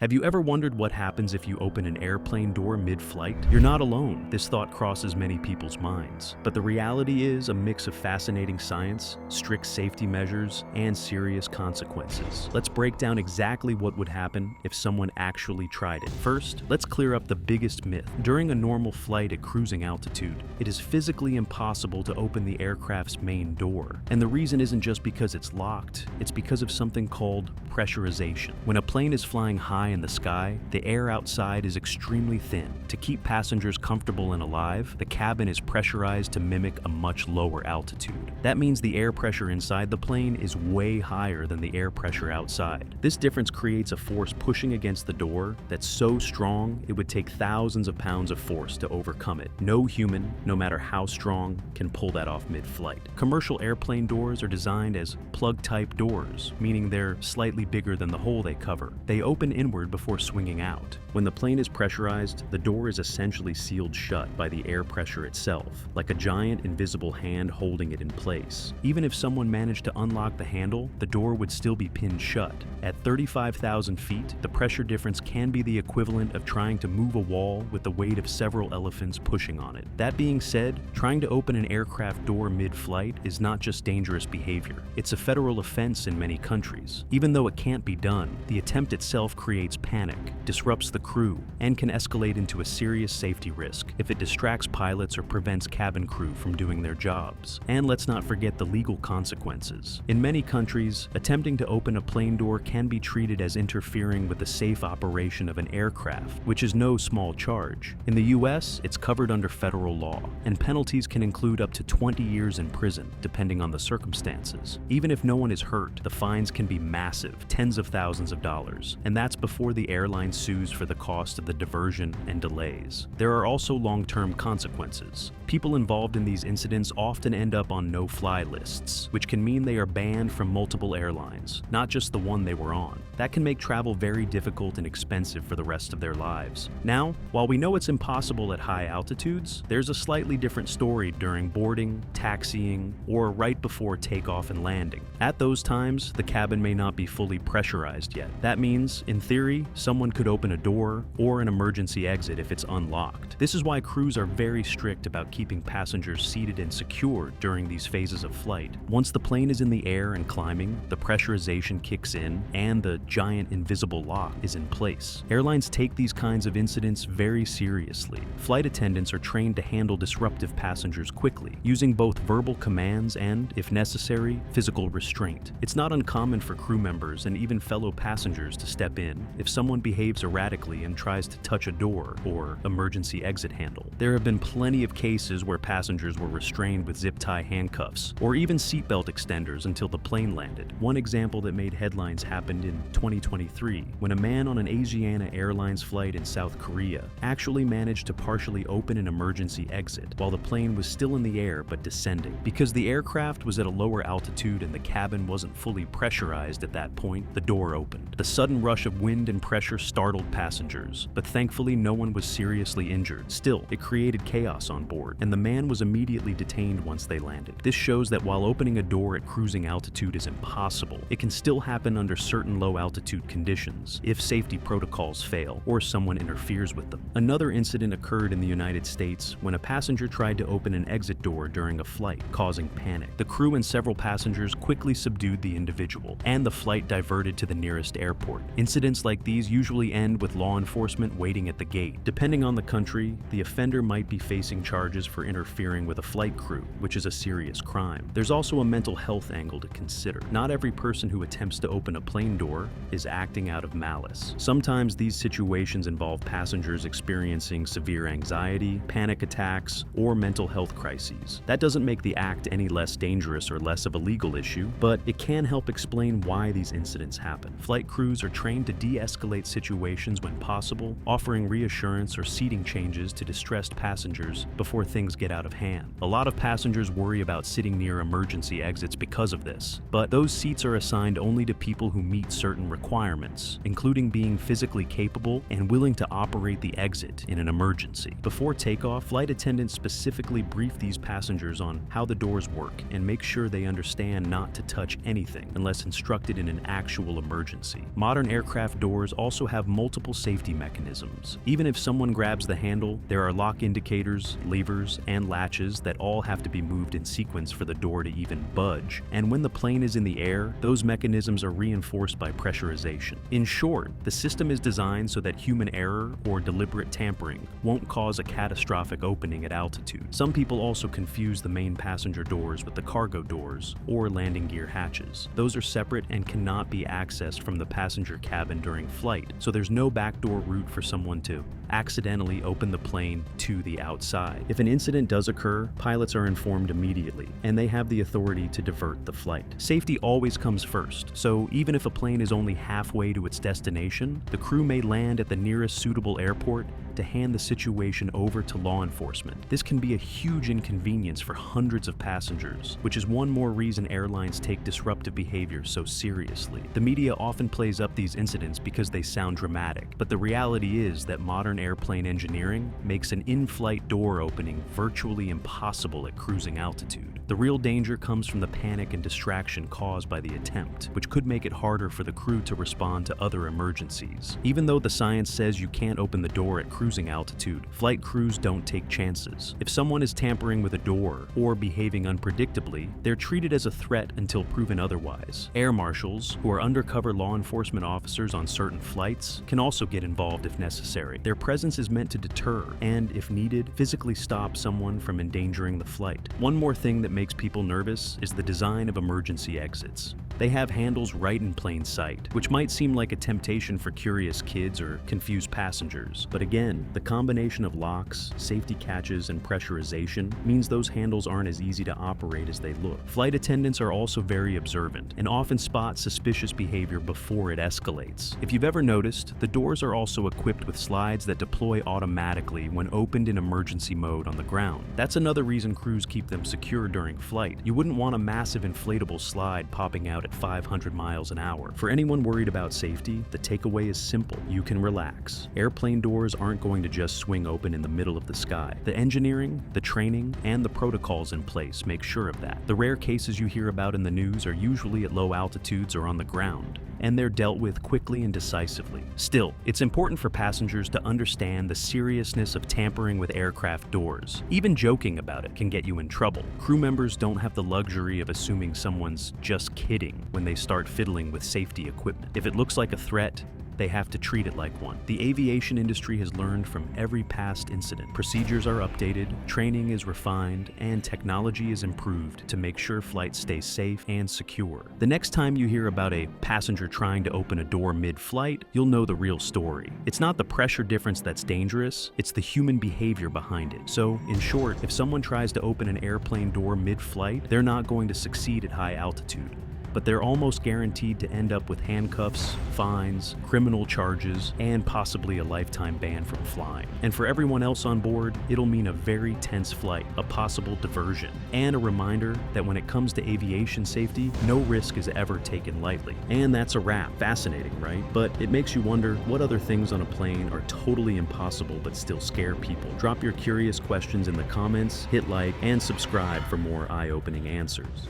Have you ever wondered what happens if you open an airplane door mid-flight? You're not alone. This thought crosses many people's minds. But the reality is a mix of fascinating science, strict safety measures, and serious consequences. Let's break down exactly what would happen if someone actually tried it. First, let's clear up the biggest myth. During a normal flight at cruising altitude, it is physically impossible to open the aircraft's main door. And the reason isn't just because it's locked, it's because of something called pressurization. When a plane is flying high in the sky, the air outside is extremely thin. To keep passengers comfortable and alive, the cabin is pressurized to mimic a much lower altitude. That means the air pressure inside the plane is way higher than the air pressure outside. This difference creates a force pushing against the door that's so strong it would take thousands of pounds of force to overcome it. No human, no matter how strong, can pull that off mid-flight. Commercial airplane doors are designed as plug-type doors, meaning they're slightly bigger than the hole they cover. They open inward before swinging out. When the plane is pressurized, the door is essentially sealed shut by the air pressure itself, like a giant invisible hand holding it in place. Even if someone managed to unlock the handle, the door would still be pinned shut. At 35,000 feet, the pressure difference can be the equivalent of trying to move a wall with the weight of several elephants pushing on it. That being said, trying to open an aircraft door mid-flight is not just dangerous behavior. It's a federal offense in many countries. Even though it can't be done, the attempt itself creates panic, disrupts the crew, and can escalate into a serious safety risk if it distracts pilots or prevents cabin crew from doing their jobs. And let's not forget the legal consequences. In many countries, attempting to open a plane door can be treated as interfering with the safe operation of an aircraft, which is no small charge. In the US, it's covered under federal law, and penalties can include up to 20 years in prison, depending on the circumstances. Even if no one is hurt, the fines can be massive, tens of thousands of dollars, and that's before the airline sues for the cost of the diversion and delays. There are also long-term consequences. People involved in these incidents often end up on no-fly lists, which can mean they are banned from multiple airlines, not just the one they were on. That can make travel very difficult and expensive for the rest of their lives. Now, while we know it's impossible at high altitudes, there's a slightly different story during boarding, taxiing, or right before takeoff and landing. At those times, the cabin may not be fully pressurized yet. That means, in theory, someone could open a door or an emergency exit if it's unlocked. This is why crews are very strict about keeping passengers seated and secured during these phases of flight. Once the plane is in the air and climbing, the pressurization kicks in and the giant invisible lock is in place. Airlines take these kinds of incidents very seriously. Flight attendants are trained to handle disruptive passengers quickly, using both verbal commands and, if necessary, physical restraint. It's not uncommon for crew members and even fellow passengers to step in if someone behaves erratically and tries to touch a door or emergency exit handle. There have been plenty of cases where passengers were restrained with zip tie handcuffs or even seatbelt extenders until the plane landed. One example that made headlines happened in 2023 when a man on an Asiana Airlines flight in South Korea actually managed to partially open an emergency exit while the plane was still in the air but descending. Because the aircraft was at a lower altitude and the cabin wasn't fully pressurized at that point, the door opened. The sudden rush of wind and pressure startled passengers, but thankfully no one was seriously injured. Still, it created chaos on board, and the man was immediately detained once they landed. This shows that while opening a door at cruising altitude is impossible, it can still happen under certain low-altitude conditions if safety protocols fail or someone interferes with them. Another incident occurred in the United States when a passenger tried to open an exit door during a flight, causing panic. The crew and several passengers quickly subdued the individual, and the flight diverted to the nearest airport. Incidents like these usually end with law enforcement waiting at the gate. Depending on the country, the offender might be facing charges for interfering with a flight crew, which is a serious crime. There's also a mental health angle to consider. Not every person who attempts to open a plane door is acting out of malice. Sometimes these situations involve passengers experiencing severe anxiety, panic attacks, or mental health crises. That doesn't make the act any less dangerous or less of a legal issue, but it can help explain why these incidents happen. Flight crews are trained to de-escalate situations when possible, offering reassurance or seating changes to distressed passengers before things get out of hand. A lot of passengers worry about sitting near emergency exits because of this, but those seats are assigned only to people who meet certain requirements, including being physically capable and willing to operate the exit in an emergency. Before takeoff, flight attendants specifically brief these passengers on how the doors work and make sure they understand not to touch anything unless instructed in an actual emergency. Modern aircraft doors also have multiple safety mechanisms. Even if someone grabs the handle, there are lock indicators, levers, and latches that all have to be moved in sequence for the door to even budge. And when the plane is in the air, those mechanisms are reinforced by pressurization. In short, the system is designed so that human error or deliberate tampering won't cause a catastrophic opening at altitude. Some people also confuse the main passenger doors with the cargo doors or landing gear hatches. Those are separate and cannot be accessed from the passenger cabin during flight, so there's no backdoor route for someone to accidentally open the plane to the outside. If an incident does occur, pilots are informed immediately, and they have the authority to divert the flight. Safety always comes first, so even if a plane is only halfway to its destination, the crew may land at the nearest suitable airport to hand the situation over to law enforcement. This can be a huge inconvenience for hundreds of passengers, which is one more reason airlines take disruptive behavior so seriously. The media often plays up these incidents because they sound dramatic, but the reality is that modern airplane engineering makes an in-flight door opening virtually impossible at cruising altitude. The real danger comes from the panic and distraction caused by the attempt, which could make it harder for the crew to respond to other emergencies. Even though the science says you can't open the door at cruising altitude, flight crews don't take chances. If someone is tampering with a door or behaving unpredictably, they're treated as a threat until proven otherwise. Air marshals, who are undercover law enforcement officers on certain flights, can also get involved if necessary. Their presence is meant to deter and, if needed, physically stop someone from endangering the flight. One more thing that makes people nervous is the design of emergency exits. They have handles right in plain sight, which might seem like a temptation for curious kids or confused passengers. But again, the combination of locks, safety catches, and pressurization means those handles aren't as easy to operate as they look. Flight attendants are also very observant and often spot suspicious behavior before it escalates. If you've ever noticed, the doors are also equipped with slides that deploy automatically when opened in emergency mode on the ground. That's another reason crews keep them secure during flight. You wouldn't want a massive inflatable slide popping out at 500 miles an hour. For anyone worried about safety, the takeaway is simple. You can relax. Airplane doors aren't going to just swing open in the middle of the sky. The engineering, the training, and the protocols in place make sure of that. The rare cases you hear about in the news are usually at low altitudes or on the ground, and they're dealt with quickly and decisively. Still, it's important for passengers to understand the seriousness of tampering with aircraft doors. Even joking about it can get you in trouble. Crew members don't have the luxury of assuming someone's just kidding when they start fiddling with safety equipment. If it looks like a threat, they have to treat it like one. The aviation industry has learned from every past incident. Procedures are updated, training is refined, and technology is improved to make sure flights stay safe and secure. The next time you hear about a passenger trying to open a door mid-flight, you'll know the real story. It's not the pressure difference that's dangerous, it's the human behavior behind it. So, in short, if someone tries to open an airplane door mid-flight, they're not going to succeed at high altitude. But they're almost guaranteed to end up with handcuffs, fines, criminal charges, and possibly a lifetime ban from flying. And for everyone else on board, it'll mean a very tense flight, a possible diversion, and a reminder that when it comes to aviation safety, no risk is ever taken lightly. And that's a wrap. Fascinating, right? But it makes you wonder what other things on a plane are totally impossible but still scare people. Drop your curious questions in the comments, hit like, and subscribe for more eye-opening answers.